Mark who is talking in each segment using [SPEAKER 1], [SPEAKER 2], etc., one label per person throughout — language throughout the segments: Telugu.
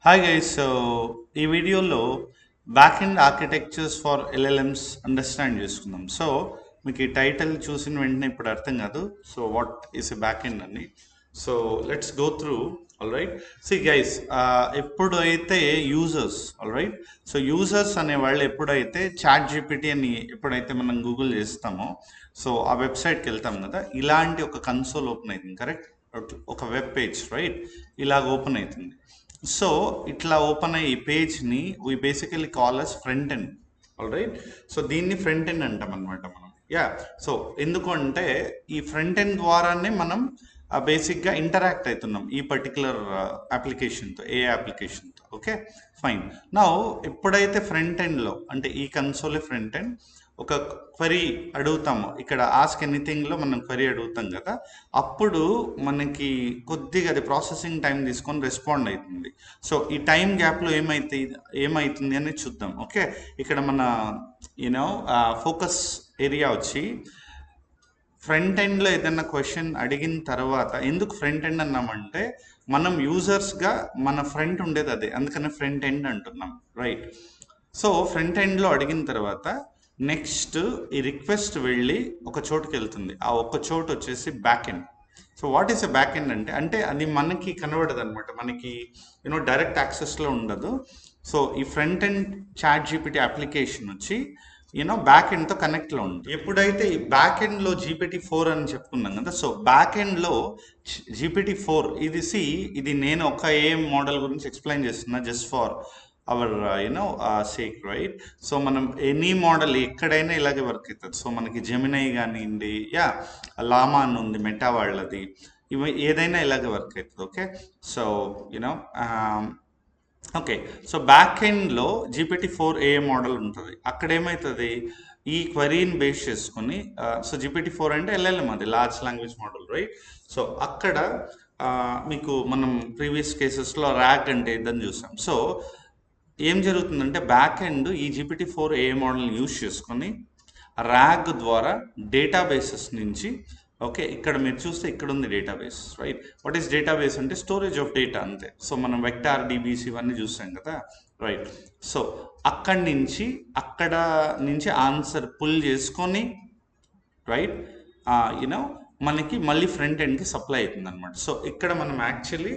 [SPEAKER 1] Hi guys. సో ఈ వీడియోలో back end architectures for LLMs understand చేసుకుందాం. సో మీకు ఈ టైటిల్ చూసిన వెంటనే ఇప్పుడు అర్థం కాదు. So what is a back end అని. So let's go through. All right. See guys, ఎప్పుడైతే users, all right, so users అనే వాళ్ళు ఎప్పుడైతే చాట్ జీపీటీ అని ఎప్పుడైతే మనం గూగుల్ చేస్తామో, సో ఆ వెబ్సైట్కి వెళ్తాం కదా, ఇలాంటి ఒక కన్సోల్ ఓపెన్ అవుతుంది. కరెక్ట్, ఒక వెబ్ పేజ్, రైట్, ఇలాగ ఓపెన్ అవుతుంది. సో ఇట్లా ఓపెన్ అయ్యి ఈ పేజ్ని we basically call as front end. All right. So దీన్ని ఫ్రంట్ ఎండ్ అంటాం అనమాట మనం. యా. సో ఎందుకు అంటే ఈ ఫ్రంట్ ఎండ్ ద్వారానే మనం బేసిక్గా ఇంటరాక్ట్ అవుతున్నాం ఈ పర్టికులర్ అప్లికేషన్తో, ఏ అప్లికేషన్తో. Okay, fine. నా ఎప్పుడైతే ఫ్రంట్ ఎండ్లో అంటే ఈ కన్సోలే ఫ్రంట్ ఎండ్ ఒక క్వరీ అడుగుతాము, ఇక్కడ ఆస్క్ ఎనీథింగ్లో మనం క్వరీ అడుగుతాం కదా, అప్పుడు మనకి కొద్దిగా అది ప్రాసెసింగ్ టైం తీసుకొని రెస్పాండ్ అవుతుంది. సో ఈ టైం గ్యాప్లో ఏమవుతుంది అని చూద్దాం. ఓకే, ఇక్కడ మన యూనో ఫోకస్ ఏరియా వచ్చి ఫ్రంట్ ఎండ్లో ఏదైనా క్వశ్చన్ అడిగిన తర్వాత, ఎందుకు ఫ్రంట్ ఎండ్ అన్నామంటే మనం యూజర్స్గా మన ఫ్రంట్ ఉండేది అదే, అందుకని ఫ్రంట్ ఎండ్ అంటున్నాం, రైట్. సో ఫ్రంట్ ఎండ్లో అడిగిన తర్వాత నెక్స్ట్ ఈ రిక్వెస్ట్ వెళ్ళి ఒక చోటుకి వెళ్తుంది. ఆ ఒక్క చోటు వచ్చేసి back end. So what is a back end అంటే అంటే అది మనకి కనబడదు అనమాట, మనకి డైరెక్ట్ యాక్సెస్లో ఉండదు. సో ఈ front end ChatGPT application వచ్చి బ్యాక్ ఎండ్తో కనెక్ట్లో ఉంది. ఎప్పుడైతే ఈ బ్యాక్ ఎండ్లో GPT-4 అని చెప్పుకున్నాం కదా, సో బ్యాక్ ఎండ్లో GPT-4 ఇది నేను ఒక ఏ మోడల్ గురించి ఎక్స్ప్లెయిన్ చేస్తున్నా, just for hour sake, right. So మనం ఎనీ మోడల్ ఎక్కడైనా ఇలాగే వర్క్ అవుతుంది. సో మనకి జెమినై కానివ్వండి, యా, లామా అని ఉంది మెటా వాళ్ళది, ఇవి ఏదైనా ఇలాగే వర్క్ అవుతుంది. Okay, so okay. So back ఎండ్లో GPT-4 మోడల్ ఉంటుంది. అక్కడ ఏమవుతుంది, ఈ క్వరీని బేస్ చేసుకుని, సో GPT-4 అంటే ఎల్ఎల్ఎం, అది large language model, right. So అక్కడ మీకు మనం ప్రీవియస్ కేసెస్లో ర్యాగ్ అంటే ఇదని చూసాం. సో ఏం జరుగుతుందంటే బ్యాక్ ఎండ్ ఈ GPT-4 మోడల్ని యూజ్ చేసుకొని ర్యాగ్ ద్వారా డేటాబేసెస్ నుంచి, ఓకే, ఇక్కడ మీరు చూస్తే ఇక్కడ ఉంది database, right. What is database అంటే స్టోరేజ్ ఆఫ్ డేటా, అంతే. సో మనం వెక్టార్ డీబీసీ ఇవన్నీ చూస్తాం కదా, రైట్. సో అక్కడ నుంచి ఆన్సర్ పుల్ చేసుకొని, రైట్, యూనో మనకి మళ్ళీ ఫ్రంట్ ఎండ్కి సప్లై అవుతుంది అనమాట. సో ఇక్కడ మనం actually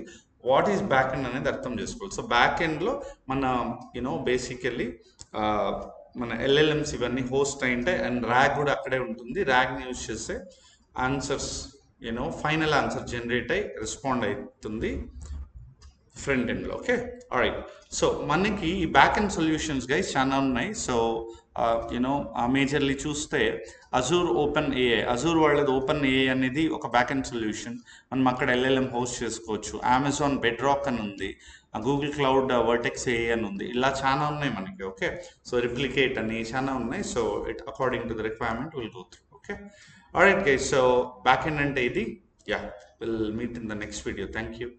[SPEAKER 1] what is back end అనేది అర్థం చేసుకోవాలి. సో బ్యాక్ ఎండ్లో మన బేసికల్లీ మన ఎల్ఎల్ఎంస్ ఇవన్నీ హోస్ట్ అయింటాయి, అండ్ ర్యాగ్ కూడా అక్కడే ఉంటుంది. ర్యాగ్ని యూజ్ చేస్తే ఆన్సర్స్ ఫైనల్ ఆన్సర్ జనరేట్ అయ్యి రెస్పాండ్ అవుతుంది ఫ్రంట్ ఎండ్లో. Okay, alright. సో మనకి ఈ బ్యాక్ ఎండ్ సొల్యూషన్స్ గైస్ చాలా ఉన్నాయి. సో మేజర్లీ చూస్తే అజూర్ వాళ్ళది ఓపెన్ ఏఐ అనేది ఒక బ్యాక్ ఎండ్ సొల్యూషన్. మనం అక్కడ ఎల్ఎల్ఎం హోస్ట్ చేసుకోవచ్చు. అమెజాన్ బెడ్ రాక్ అని ఉంది, గూగుల్ క్లౌడ్ వర్టెక్స్ ఏఐ అని ఉంది, ఇలా చాలా ఉన్నాయి మనకి. ఓకే, సో రిప్లికేట్ అని చాలా ఉన్నాయి. So it according to the requirement will go through. Okay, alright guys. So back end అంటే ఇది. Yeah, will meet in the next video. Thank you.